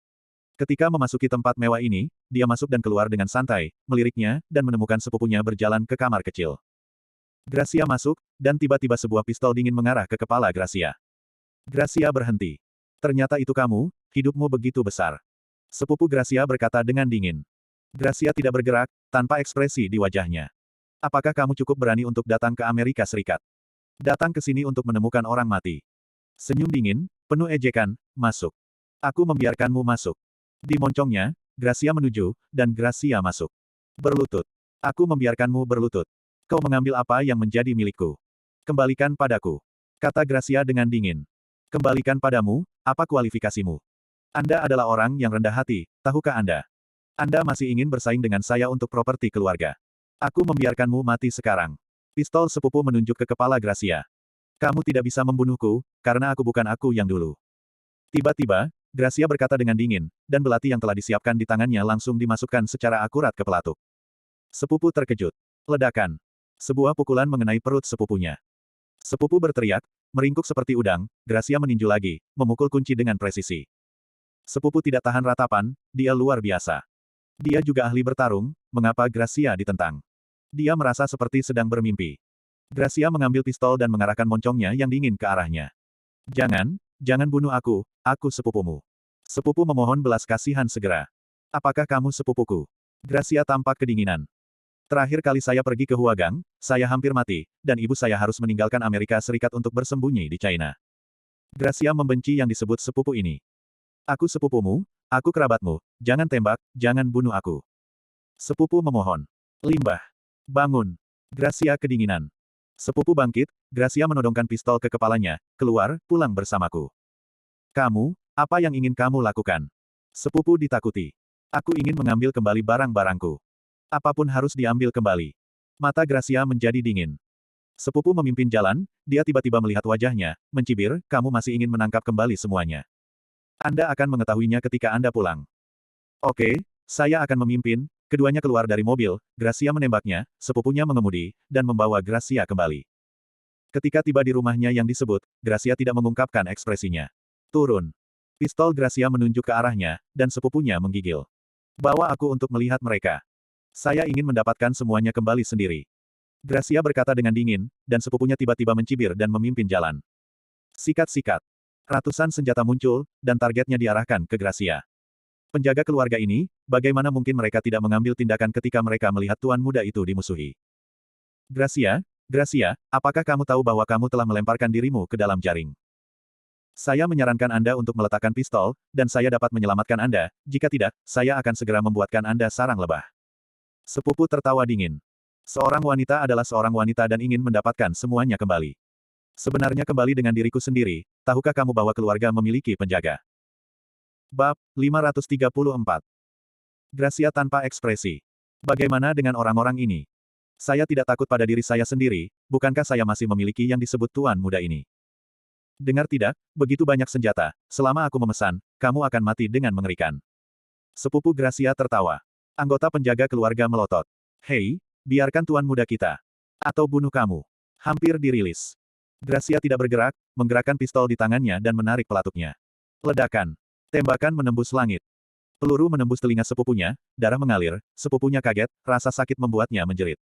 Ketika memasuki tempat mewah ini, dia masuk dan keluar dengan santai, meliriknya, dan menemukan sepupunya berjalan ke kamar kecil. Gracia masuk, dan tiba-tiba sebuah pistol dingin mengarah ke kepala Gracia. Gracia berhenti. Ternyata itu kamu, hidupmu begitu besar. Sepupu Gracia berkata dengan dingin. Gracia tidak bergerak, tanpa ekspresi di wajahnya. Apakah kamu cukup berani untuk datang ke Amerika Serikat? Datang ke sini untuk menemukan orang mati. Senyum dingin, penuh ejekan, masuk. Aku membiarkanmu masuk. Di moncongnya, Gracia menuju, dan Gracia masuk. Berlutut. Aku membiarkanmu berlutut. Kau mengambil apa yang menjadi milikku. Kembalikan padaku. Kata Gracia dengan dingin. Kembalikan padamu, apa kualifikasimu? Anda adalah orang yang rendah hati, tahukah Anda? Anda masih ingin bersaing dengan saya untuk properti keluarga. Aku membiarkanmu mati sekarang. Pistol sepupu menunjuk ke kepala Gracia. Kamu tidak bisa membunuhku, karena aku bukan aku yang dulu. Tiba-tiba, Gracia berkata dengan dingin, dan belati yang telah disiapkan di tangannya langsung dimasukkan secara akurat ke pelatuk. Sepupu terkejut. Ledakan. Sebuah pukulan mengenai perut sepupunya. Sepupu berteriak, meringkuk seperti udang, Gracia meninju lagi, memukul kunci dengan presisi. Sepupu tidak tahan ratapan, dia luar biasa. Dia juga ahli bertarung, mengapa Gracia ditentang? Dia merasa seperti sedang bermimpi. Gracia mengambil pistol dan mengarahkan moncongnya yang dingin ke arahnya. Jangan bunuh aku sepupumu. Sepupu memohon belas kasihan segera. Apakah kamu sepupuku? Gracia tampak kedinginan. Terakhir kali saya pergi ke Huagang, saya hampir mati, dan ibu saya harus meninggalkan Amerika Serikat untuk bersembunyi di China. Gracia membenci yang disebut sepupu ini. Aku sepupumu, aku kerabatmu, jangan tembak, jangan bunuh aku. Sepupu memohon. Limbah. Bangun. Gracia kedinginan. Sepupu bangkit, Gracia menodongkan pistol ke kepalanya, keluar, pulang bersamaku. Kamu, apa yang ingin kamu lakukan? Sepupu ditakuti. Aku ingin mengambil kembali barang-barangku. Apapun harus diambil kembali. Mata Gracia menjadi dingin. Sepupu memimpin jalan, dia tiba-tiba melihat wajahnya, mencibir, kamu masih ingin menangkap kembali semuanya. Anda akan mengetahuinya ketika Anda pulang. Oke, saya akan memimpin. Keduanya keluar dari mobil, Gracia menembaknya, sepupunya mengemudi, dan membawa Gracia kembali. Ketika tiba di rumahnya yang disebut, Gracia tidak mengungkapkan ekspresinya. Turun. Pistol Gracia menunjuk ke arahnya, dan sepupunya menggigil. Bawa aku untuk melihat mereka. Saya ingin mendapatkan semuanya kembali sendiri. Gracia berkata dengan dingin, dan sepupunya tiba-tiba mencibir dan memimpin jalan. Sikat-sikat. Ratusan senjata muncul, dan targetnya diarahkan ke Gracia. Penjaga keluarga ini, bagaimana mungkin mereka tidak mengambil tindakan ketika mereka melihat tuan muda itu dimusuhi? Gracia, apakah kamu tahu bahwa kamu telah melemparkan dirimu ke dalam jaring? Saya menyarankan Anda untuk meletakkan pistol, dan saya dapat menyelamatkan Anda, jika tidak, saya akan segera membuatkan Anda sarang lebah. Sepupu tertawa dingin. Seorang wanita adalah seorang wanita dan ingin mendapatkan semuanya kembali. Sebenarnya kembali dengan diriku sendiri, tahukah kamu bahwa keluarga memiliki penjaga? Bab 534. Gracia tanpa ekspresi. Bagaimana dengan orang-orang ini? Saya tidak takut pada diri saya sendiri, bukankah saya masih memiliki yang disebut tuan muda ini? Dengar tidak, begitu banyak senjata, selama aku memesan, kamu akan mati dengan mengerikan. Sepupu Gracia tertawa. Anggota penjaga keluarga melotot. Hei, biarkan tuan muda kita. Atau bunuh kamu. Hampir dirilis. Gracia tidak bergerak, menggerakkan pistol di tangannya dan menarik pelatuknya. Ledakan. Tembakan menembus langit. Peluru menembus telinga sepupunya, darah mengalir, sepupunya kaget, rasa sakit membuatnya menjerit.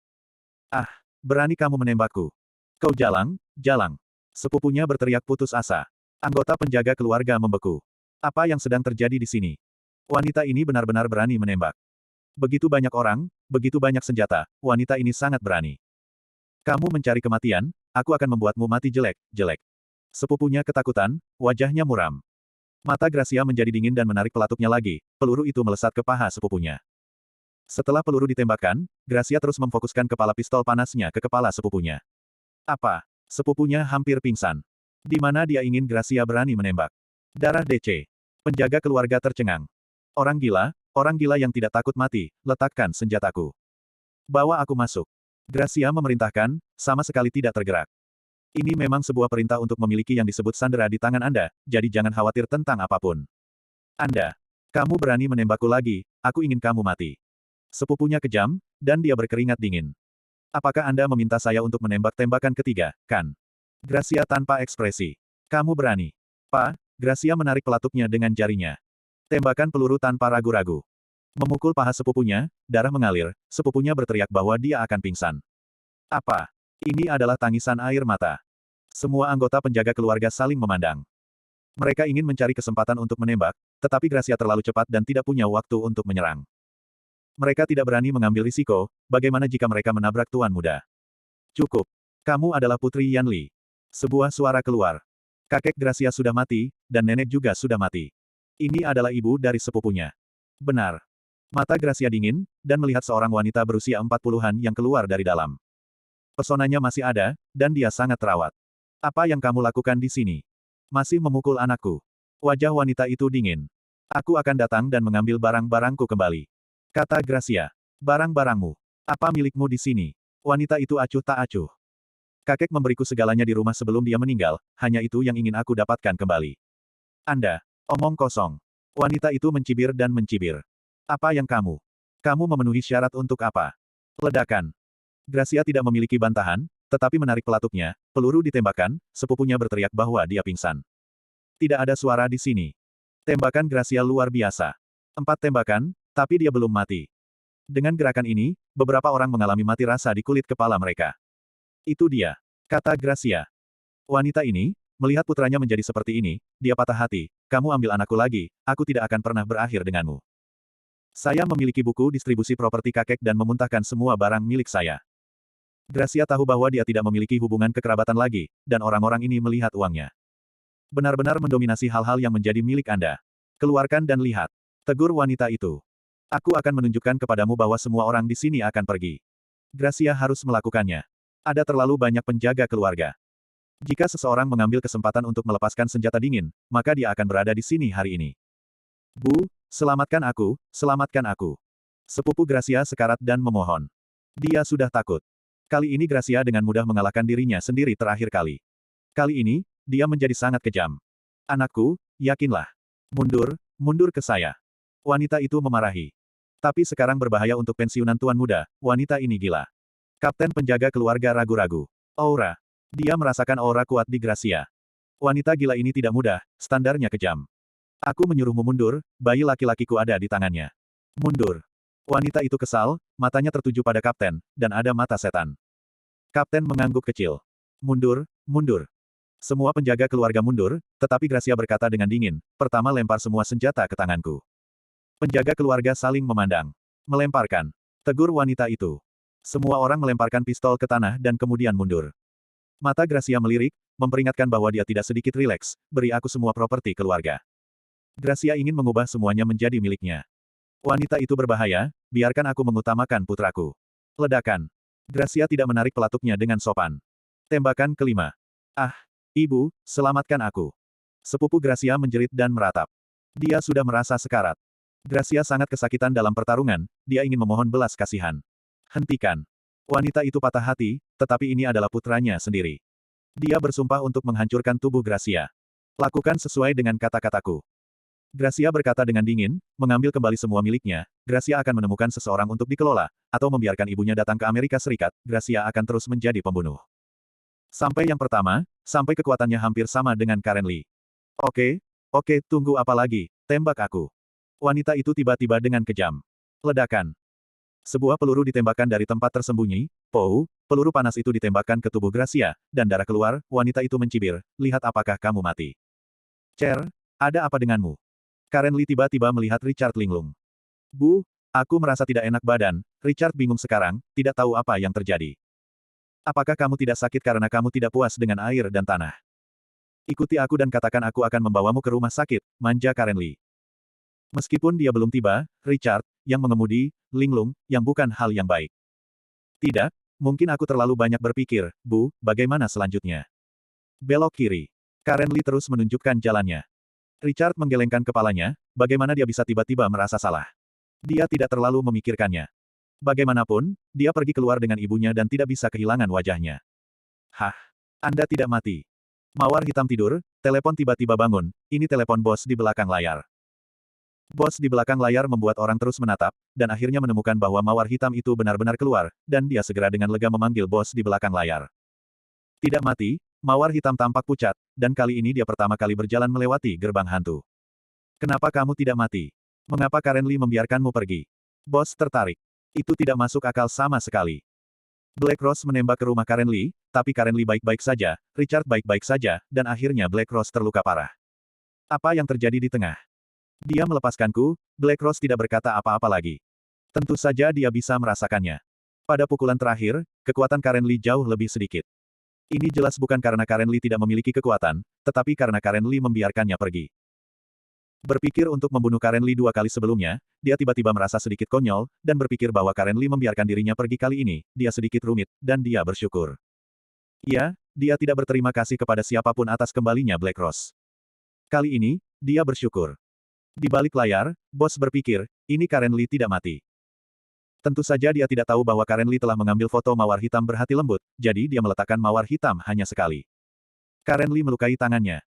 Ah, berani kamu menembakku. Kau jalang, jalang. Sepupunya berteriak putus asa. Anggota penjaga keluarga membeku. Apa yang sedang terjadi di sini? Wanita ini benar-benar berani menembak. Begitu banyak orang, begitu banyak senjata, wanita ini sangat berani. Kamu mencari kematian, aku akan membuatmu mati jelek. Sepupunya ketakutan, wajahnya muram. Mata Gracia menjadi dingin dan menarik pelatuknya lagi, peluru itu melesat ke paha sepupunya. Setelah peluru ditembakkan, Gracia terus memfokuskan kepala pistol panasnya ke kepala sepupunya. Apa? Sepupunya hampir pingsan. Di mana dia ingin Gracia berani menembak? Darah DC. Penjaga keluarga tercengang. Orang gila yang tidak takut mati, letakkan senjataku. Bawa aku masuk. Gracia memerintahkan, sama sekali tidak tergerak. Ini memang sebuah perintah untuk memiliki yang disebut sandera di tangan Anda, jadi jangan khawatir tentang apapun. Kamu berani menembakku lagi, aku ingin kamu mati. Sepupunya kejam, dan dia berkeringat dingin. Apakah Anda meminta saya untuk menembak tembakan ketiga, kan? Gracia tanpa ekspresi. Kamu berani. Pak, Gracia menarik pelatuknya dengan jarinya. Tembakan peluru tanpa ragu-ragu. Memukul paha sepupunya, darah mengalir, sepupunya berteriak bahwa dia akan pingsan. Apa? Ini adalah tangisan air mata. Semua anggota penjaga keluarga saling memandang. Mereka ingin mencari kesempatan untuk menembak, tetapi Gracia terlalu cepat dan tidak punya waktu untuk menyerang. Mereka tidak berani mengambil risiko, bagaimana jika mereka menabrak tuan muda? Cukup. Kamu adalah Putri Yanli. Sebuah suara keluar. Kakek Gracia sudah mati, dan nenek juga sudah mati. Ini adalah ibu dari sepupunya. Benar. Mata Gracia dingin, dan melihat seorang wanita berusia 40-an yang keluar dari dalam. Pesonanya masih ada, dan dia sangat terawat. Apa yang kamu lakukan di sini? Masih memukul anakku. Wajah wanita itu dingin. Aku akan datang dan mengambil barang-barangku kembali. Kata Gracia. Barang-barangmu. Apa milikmu di sini? Wanita itu acuh tak acuh. Kakek memberiku segalanya di rumah sebelum dia meninggal, hanya itu yang ingin aku dapatkan kembali. Anda. Omong kosong. Wanita itu mencibir dan mencibir. Apa yang kamu? Kamu memenuhi syarat untuk apa? Ledakan. Gracia tidak memiliki bantahan, tetapi menarik pelatuknya, peluru ditembakkan, sepupunya berteriak bahwa dia pingsan. Tidak ada suara di sini. Tembakan Gracia luar biasa. 4 tembakan, tapi dia belum mati. Dengan gerakan ini, beberapa orang mengalami mati rasa di kulit kepala mereka. Itu dia, kata Gracia. Wanita ini, melihat putranya menjadi seperti ini, dia patah hati, kamu ambil anakku lagi, aku tidak akan pernah berakhir denganmu. Saya memiliki buku distribusi properti kakek dan memuntahkan semua barang milik saya. Gracia tahu bahwa dia tidak memiliki hubungan kekerabatan lagi, dan orang-orang ini melihat uangnya. Benar-benar mendominasi hal-hal yang menjadi milik Anda. Keluarkan dan lihat. Tegur wanita itu. Aku akan menunjukkan kepadamu bahwa semua orang di sini akan pergi. Gracia harus melakukannya. Ada terlalu banyak penjaga keluarga. Jika seseorang mengambil kesempatan untuk melepaskan senjata dingin, maka dia akan berada di sini hari ini. Bu, selamatkan aku, selamatkan aku. Sepupu Gracia sekarat dan memohon. Dia sudah takut. Kali ini Gracia dengan mudah mengalahkan dirinya sendiri terakhir kali. Kali ini, dia menjadi sangat kejam. Anakku, yakinlah. Mundur, mundur ke saya. Wanita itu memarahi. Tapi sekarang berbahaya untuk pensiunan tuan muda, wanita ini gila. Kapten penjaga keluarga ragu-ragu. Aura. Dia merasakan aura kuat di Gracia. Wanita gila ini tidak mudah, standarnya kejam. Aku menyuruhmu mundur, bayi laki-lakiku ada di tangannya. Mundur. Wanita itu kesal, matanya tertuju pada kapten, dan ada mata setan. Kapten mengangguk kecil. Mundur, mundur. Semua penjaga keluarga mundur, tetapi Gracia berkata dengan dingin, pertama lempar semua senjata ke tanganku. Penjaga keluarga saling memandang. Melemparkan. Tegur wanita itu. Semua orang melemparkan pistol ke tanah dan kemudian mundur. Mata Gracia melirik, memperingatkan bahwa dia tidak sedikit rileks, beri aku semua properti keluarga. Gracia ingin mengubah semuanya menjadi miliknya. Wanita itu berbahaya, biarkan aku mengutamakan putraku. Ledakan. Gracia tidak menarik pelatuknya dengan sopan. Tembakan kelima. Ah, ibu, selamatkan aku. Sepupu Gracia menjerit dan meratap. Dia sudah merasa sekarat. Gracia sangat kesakitan dalam pertarungan, dia ingin memohon belas kasihan. Hentikan. Wanita itu patah hati, tetapi ini adalah putranya sendiri. Dia bersumpah untuk menghancurkan tubuh Gracia. Lakukan sesuai dengan kata-kataku. Gracia berkata dengan dingin, mengambil kembali semua miliknya, Gracia akan menemukan seseorang untuk dikelola, atau membiarkan ibunya datang ke Amerika Serikat, Gracia akan terus menjadi pembunuh. Sampai yang pertama, sampai kekuatannya hampir sama dengan Karen Lee. Oke, oke, tunggu apa lagi, tembak aku. Wanita itu tiba-tiba dengan kejam. Ledakan. Sebuah peluru ditembakkan dari tempat tersembunyi, peluru panas itu ditembakkan ke tubuh Gracia, dan darah keluar, wanita itu mencibir, lihat apakah kamu mati. Cher, ada apa denganmu? Karen Lee tiba-tiba melihat Richard linglung. Bu, aku merasa tidak enak badan, Richard bingung sekarang, tidak tahu apa yang terjadi. Apakah kamu tidak sakit karena kamu tidak puas dengan air dan tanah? Ikuti aku dan katakan aku akan membawamu ke rumah sakit, manja Karen Lee. Meskipun dia belum tiba, Richard, yang mengemudi, linglung, yang bukan hal yang baik. Tidak, mungkin aku terlalu banyak berpikir, Bu, bagaimana selanjutnya? Belok kiri. Karen Lee terus menunjukkan jalannya. Richard menggelengkan kepalanya, bagaimana dia bisa tiba-tiba merasa salah. Dia tidak terlalu memikirkannya. Bagaimanapun, dia pergi keluar dengan ibunya dan tidak bisa kehilangan wajahnya. Hah? Anda tidak mati. Mawar hitam tidur, telepon tiba-tiba bangun, ini telepon bos di belakang layar. Bos di belakang layar membuat orang terus menatap, dan akhirnya menemukan bahwa mawar hitam itu benar-benar keluar, dan dia segera dengan lega memanggil bos di belakang layar. Tidak mati, mawar hitam tampak pucat, dan kali ini dia pertama kali berjalan melewati gerbang hantu. Kenapa kamu tidak mati? Mengapa Karen Lee membiarkanmu pergi? Bos tertarik. Itu tidak masuk akal sama sekali. Black Rose menembak ke rumah Karen Lee, tapi Karen Lee baik-baik saja, Richard baik-baik saja, dan akhirnya Black Rose terluka parah. Apa yang terjadi di tengah? Dia melepaskanku, Black Rose tidak berkata apa-apa lagi. Tentu saja dia bisa merasakannya. Pada pukulan terakhir, kekuatan Karen Lee jauh lebih sedikit. Ini jelas bukan karena Karen Lee tidak memiliki kekuatan, tetapi karena Karen Lee membiarkannya pergi. Berpikir untuk membunuh Karen Lee 2 kali sebelumnya, dia tiba-tiba merasa sedikit konyol, dan berpikir bahwa Karen Lee membiarkan dirinya pergi kali ini, dia sedikit rumit, dan dia bersyukur. Iya, dia tidak berterima kasih kepada siapapun atas kembalinya Black Rose. Kali ini, dia bersyukur. Di balik layar, bos berpikir, ini Karen Lee tidak mati. Tentu saja dia tidak tahu bahwa Karen Lee telah mengambil foto mawar hitam berhati lembut, jadi dia meletakkan mawar hitam hanya sekali. Karen Lee melukai tangannya.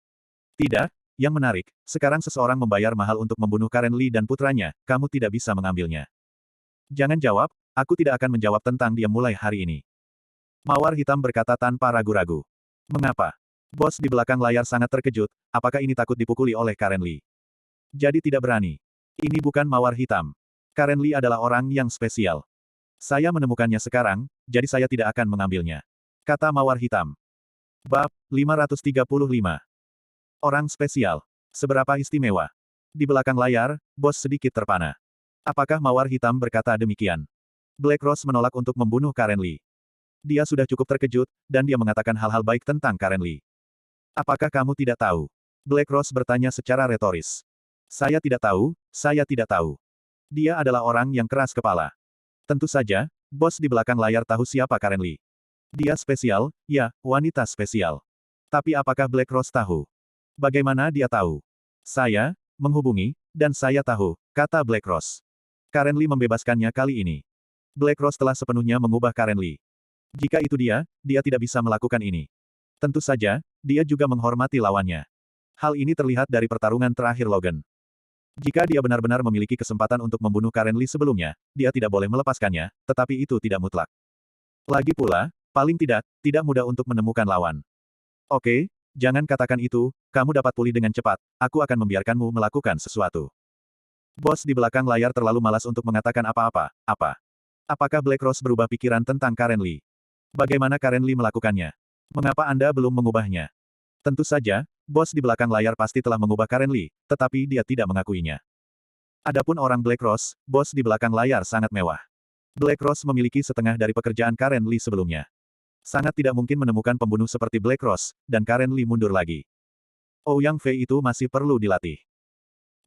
Tidak, yang menarik, sekarang seseorang membayar mahal untuk membunuh Karen Lee dan putranya, kamu tidak bisa mengambilnya. Jangan jawab, aku tidak akan menjawab tentang dia mulai hari ini. Mawar hitam berkata tanpa ragu-ragu. Mengapa? Bos di belakang layar sangat terkejut, apakah ini takut dipukuli oleh Karen Lee? Jadi tidak berani. Ini bukan mawar hitam. Karen Lee adalah orang yang spesial. Saya menemukannya sekarang, jadi saya tidak akan mengambilnya. Kata mawar hitam. Bab 535. Orang spesial. Seberapa istimewa? Di belakang layar, bos sedikit terpana. Apakah mawar hitam berkata demikian? Black Rose menolak untuk membunuh Karen Lee. Dia sudah cukup terkejut, dan dia mengatakan hal-hal baik tentang Karen Lee. Apakah kamu tidak tahu? Black Rose bertanya secara retoris. Saya tidak tahu, saya tidak tahu. Dia adalah orang yang keras kepala. Tentu saja, bos di belakang layar tahu siapa Karen Lee. Dia spesial, ya, wanita spesial. Tapi apakah Black Rose tahu? Bagaimana dia tahu? Saya, menghubungi, dan saya tahu, kata Black Rose. Karen Lee membebaskannya kali ini. Black Rose telah sepenuhnya mengubah Karen Lee. Jika itu dia tidak bisa melakukan ini. Tentu saja, dia juga menghormati lawannya. Hal ini terlihat dari pertarungan terakhir Logan. Jika dia benar-benar memiliki kesempatan untuk membunuh Karen Lee sebelumnya, dia tidak boleh melepaskannya, tetapi itu tidak mutlak. Lagi pula, paling tidak mudah untuk menemukan lawan. Oke, jangan katakan itu, kamu dapat pulih dengan cepat, aku akan membiarkanmu melakukan sesuatu. Bos di belakang layar terlalu malas untuk mengatakan apa-apa, Apakah Black Rose berubah pikiran tentang Karen Lee? Bagaimana Karen Lee melakukannya? Mengapa Anda belum mengubahnya? Tentu saja, bos di belakang layar pasti telah mengubah Karen Lee, tetapi dia tidak mengakuinya. Adapun orang Black Rose, bos di belakang layar sangat mewah. Black Rose memiliki setengah dari pekerjaan Karen Lee sebelumnya. Sangat tidak mungkin menemukan pembunuh seperti Black Rose, dan Karen Lee mundur lagi. Ouyang Fei itu masih perlu dilatih.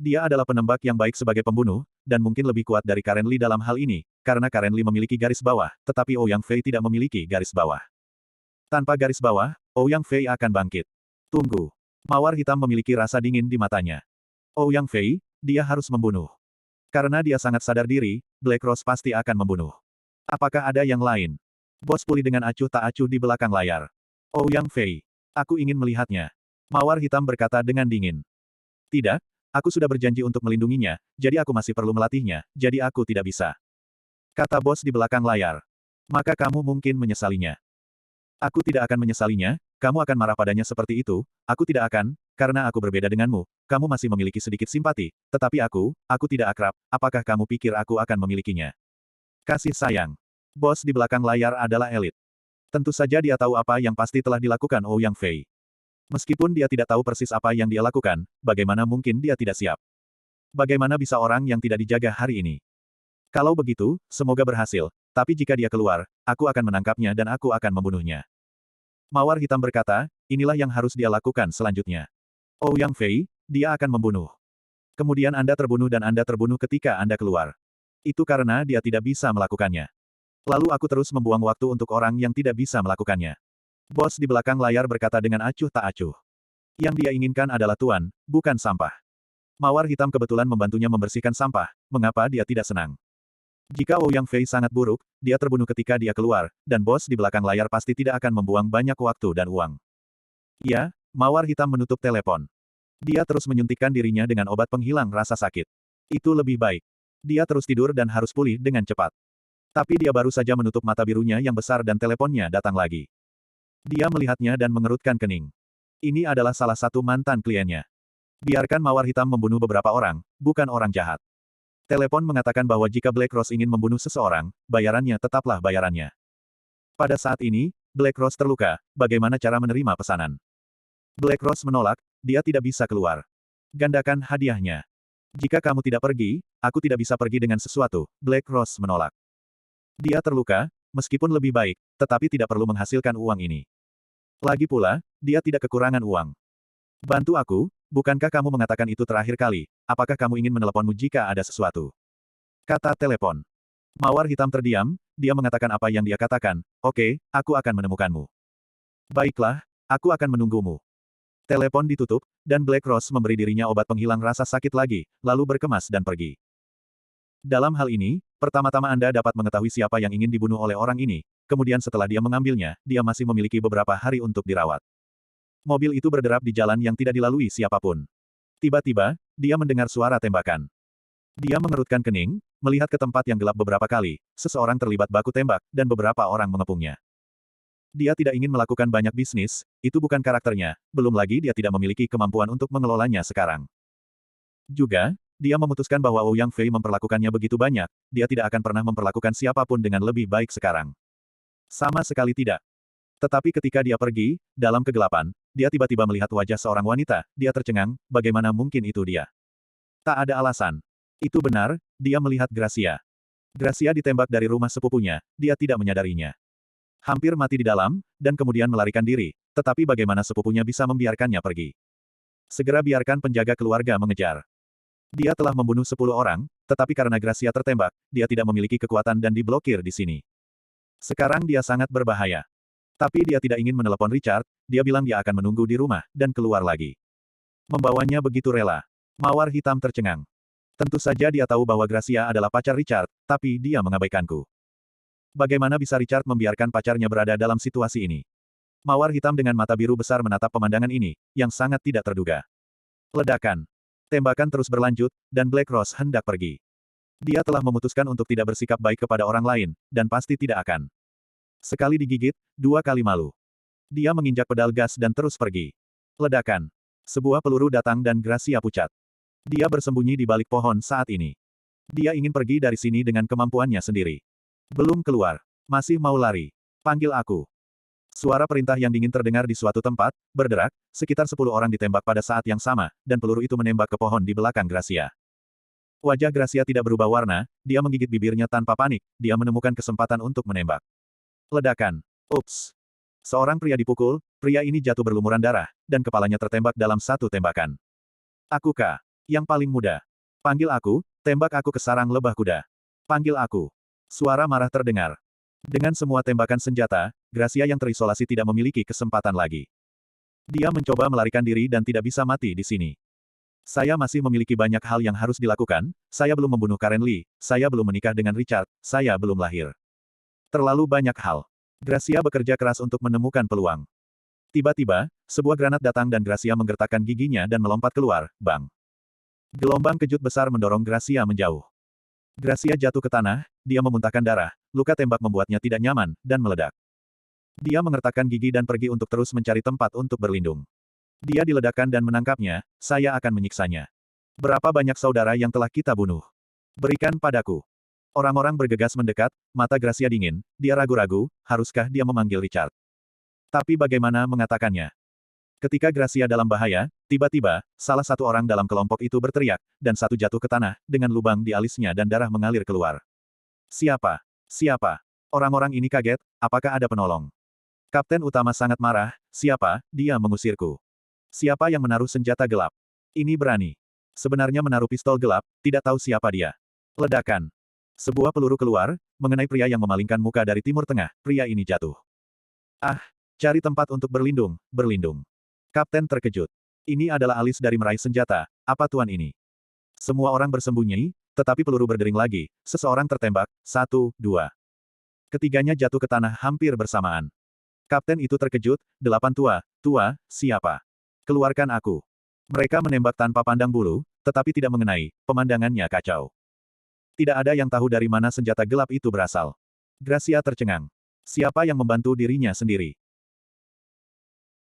Dia adalah penembak yang baik sebagai pembunuh, dan mungkin lebih kuat dari Karen Li dalam hal ini, karena Karen Li memiliki garis bawah, tetapi Ouyang Fei tidak memiliki garis bawah. Tanpa garis bawah, Ouyang Fei akan bangkit. Tunggu. Mawar hitam memiliki rasa dingin di matanya. Ouyang Fei, dia harus membunuh. Karena dia sangat sadar diri, Black Rose pasti akan membunuh. Apakah ada yang lain? Bos pulih dengan acuh tak acuh di belakang layar. Ouyang Fei. Aku ingin melihatnya. Mawar hitam berkata dengan dingin. Tidak, aku sudah berjanji untuk melindunginya, jadi aku masih perlu melatihnya, jadi aku tidak bisa. Kata bos di belakang layar. Maka kamu mungkin menyesalinya. Aku tidak akan menyesalinya, kamu akan marah padanya seperti itu, aku tidak akan, karena aku berbeda denganmu, kamu masih memiliki sedikit simpati, tetapi aku tidak akrab, apakah kamu pikir aku akan memilikinya? Kasih sayang. Bos di belakang layar adalah elit. Tentu saja dia tahu apa yang pasti telah dilakukan Ouyang Fei. Meskipun dia tidak tahu persis apa yang dia lakukan, bagaimana mungkin dia tidak siap? Bagaimana bisa orang yang tidak dijaga hari ini? Kalau begitu, semoga berhasil, tapi jika dia keluar, aku akan menangkapnya dan aku akan membunuhnya. Mawar hitam berkata, inilah yang harus dia lakukan selanjutnya. Ouyang Fei, dia akan membunuh. Kemudian Anda terbunuh dan Anda terbunuh ketika Anda keluar. Itu karena dia tidak bisa melakukannya. Lalu aku terus membuang waktu untuk orang yang tidak bisa melakukannya. Bos di belakang layar berkata dengan acuh tak acuh. Yang dia inginkan adalah tuan, bukan sampah. Mawar hitam kebetulan membantunya membersihkan sampah, mengapa dia tidak senang? Jika Ouyang Fei sangat buruk, dia terbunuh ketika dia keluar, dan bos di belakang layar pasti tidak akan membuang banyak waktu dan uang. Ya, Mawar hitam menutup telepon. Dia terus menyuntikkan dirinya dengan obat penghilang rasa sakit. Itu lebih baik. Dia terus tidur dan harus pulih dengan cepat. Tapi dia baru saja menutup mata birunya yang besar dan teleponnya datang lagi. Dia melihatnya dan mengerutkan kening. Ini adalah salah satu mantan kliennya. Biarkan Mawar hitam membunuh beberapa orang, bukan orang jahat. Telepon mengatakan bahwa jika Black Rose ingin membunuh seseorang, bayarannya tetaplah bayarannya. Pada saat ini, Black Rose terluka, bagaimana cara menerima pesanan? Black Rose menolak, dia tidak bisa keluar. Gandakan hadiahnya. Jika kamu tidak pergi, aku tidak bisa pergi dengan sesuatu, Black Rose menolak. Dia terluka, meskipun lebih baik, tetapi tidak perlu menghasilkan uang ini. Lagi pula, dia tidak kekurangan uang. Bantu aku, bukankah kamu mengatakan itu terakhir kali, apakah kamu ingin meneleponmu jika ada sesuatu? Kata telepon. Mawar hitam terdiam, dia mengatakan apa yang dia katakan, oke, aku akan menemukanmu. Baiklah, aku akan menunggumu. Telepon ditutup, dan Black Rose memberi dirinya obat penghilang rasa sakit lagi, lalu berkemas dan pergi. Dalam hal ini, pertama-tama Anda dapat mengetahui siapa yang ingin dibunuh oleh orang ini, kemudian setelah dia mengambilnya, dia masih memiliki beberapa hari untuk dirawat. Mobil itu berderap di jalan yang tidak dilalui siapapun. Tiba-tiba, dia mendengar suara tembakan. Dia mengerutkan kening, melihat ke tempat yang gelap beberapa kali, seseorang terlibat baku tembak, dan beberapa orang mengepungnya. Dia tidak ingin melakukan banyak bisnis, itu bukan karakternya, belum lagi dia tidak memiliki kemampuan untuk mengelolanya sekarang. Juga, dia memutuskan bahwa Ouyang Fei memperlakukannya begitu banyak, dia tidak akan pernah memperlakukan siapapun dengan lebih baik sekarang. Sama sekali tidak. Tetapi ketika dia pergi, dalam kegelapan, dia tiba-tiba melihat wajah seorang wanita, dia tercengang, bagaimana mungkin itu dia? Tak ada alasan. Itu benar, dia melihat Gracia. Gracia ditembak dari rumah sepupunya, dia tidak menyadarinya. Hampir mati di dalam, dan kemudian melarikan diri, tetapi bagaimana sepupunya bisa membiarkannya pergi? Segera biarkan penjaga keluarga mengejar. Dia telah membunuh 10 orang, tetapi karena Gracia tertembak, dia tidak memiliki kekuatan dan diblokir di sini. Sekarang dia sangat berbahaya. Tapi dia tidak ingin menelepon Richard, dia bilang dia akan menunggu di rumah, dan keluar lagi. Membawanya begitu rela. Mawar hitam tercengang. Tentu saja dia tahu bahwa Gracia adalah pacar Richard, tapi dia mengabaikanku. Bagaimana bisa Richard membiarkan pacarnya berada dalam situasi ini? Mawar hitam dengan mata biru besar menatap pemandangan ini, yang sangat tidak terduga. Ledakan. Tembakan terus berlanjut, dan Black Rose hendak pergi. Dia telah memutuskan untuk tidak bersikap baik kepada orang lain, dan pasti tidak akan. Sekali digigit, 2 kali malu. Dia menginjak pedal gas dan terus pergi. Ledakan. Sebuah peluru datang dan Gracia pucat. Dia bersembunyi di balik pohon saat ini. Dia ingin pergi dari sini dengan kemampuannya sendiri. Belum keluar. Masih mau lari. Panggil aku. Suara perintah yang dingin terdengar di suatu tempat, berderak, sekitar 10 orang ditembak pada saat yang sama, dan peluru itu menembak ke pohon di belakang Gracia. Wajah Gracia tidak berubah warna, dia menggigit bibirnya tanpa panik, dia menemukan kesempatan untuk menembak. Ledakan. Ups. Seorang pria dipukul, pria ini jatuh berlumuran darah, dan kepalanya tertembak dalam satu tembakan. Akukah? Yang paling muda. Panggil aku, tembak aku ke sarang lebah kuda. Panggil aku. Suara marah terdengar. Dengan semua tembakan senjata, Gracia yang terisolasi tidak memiliki kesempatan lagi. Dia mencoba melarikan diri dan tidak bisa mati di sini. Saya masih memiliki banyak hal yang harus dilakukan, saya belum membunuh Karen Lee, saya belum menikah dengan Richard, saya belum lahir. Terlalu banyak hal. Gracia bekerja keras untuk menemukan peluang. Tiba-tiba, sebuah granat datang dan Gracia menggertakkan giginya dan melompat keluar, bang. Gelombang kejut besar mendorong Gracia menjauh. Gracia jatuh ke tanah, dia memuntahkan darah, luka tembak membuatnya tidak nyaman, dan meledak. Dia mengertakkan gigi dan pergi untuk terus mencari tempat untuk berlindung. Dia diledakkan dan menangkapnya, saya akan menyiksanya. Berapa banyak saudara yang telah kita bunuh? Berikan padaku. Orang-orang bergegas mendekat, mata Gracia dingin, dia ragu-ragu, haruskah dia memanggil Richard? Tapi bagaimana mengatakannya? Ketika Gracia dalam bahaya, tiba-tiba, salah satu orang dalam kelompok itu berteriak, dan satu jatuh ke tanah, dengan lubang di alisnya dan darah mengalir keluar. Siapa? Siapa? Orang-orang ini kaget, apakah ada penolong? Kapten utama sangat marah, siapa, dia mengusirku. Siapa yang menaruh senjata gelap? Ini berani. Sebenarnya menaruh pistol gelap, tidak tahu siapa dia. Ledakan. Sebuah peluru keluar, mengenai pria yang memalingkan muka dari Timur Tengah, pria ini jatuh. Ah, cari tempat untuk berlindung, berlindung. Kapten terkejut. Ini adalah alis dari meraih senjata, apa tuan ini? Semua orang bersembunyi, tetapi peluru berdering lagi, seseorang tertembak, 1, 2. Ketiganya jatuh ke tanah hampir bersamaan. Kapten itu terkejut, 8 tua, siapa? Keluarkan aku. Mereka menembak tanpa pandang bulu, tetapi tidak mengenai, pemandangannya kacau. Tidak ada yang tahu dari mana senjata gelap itu berasal. Gracia tercengang. Siapa yang membantu dirinya sendiri?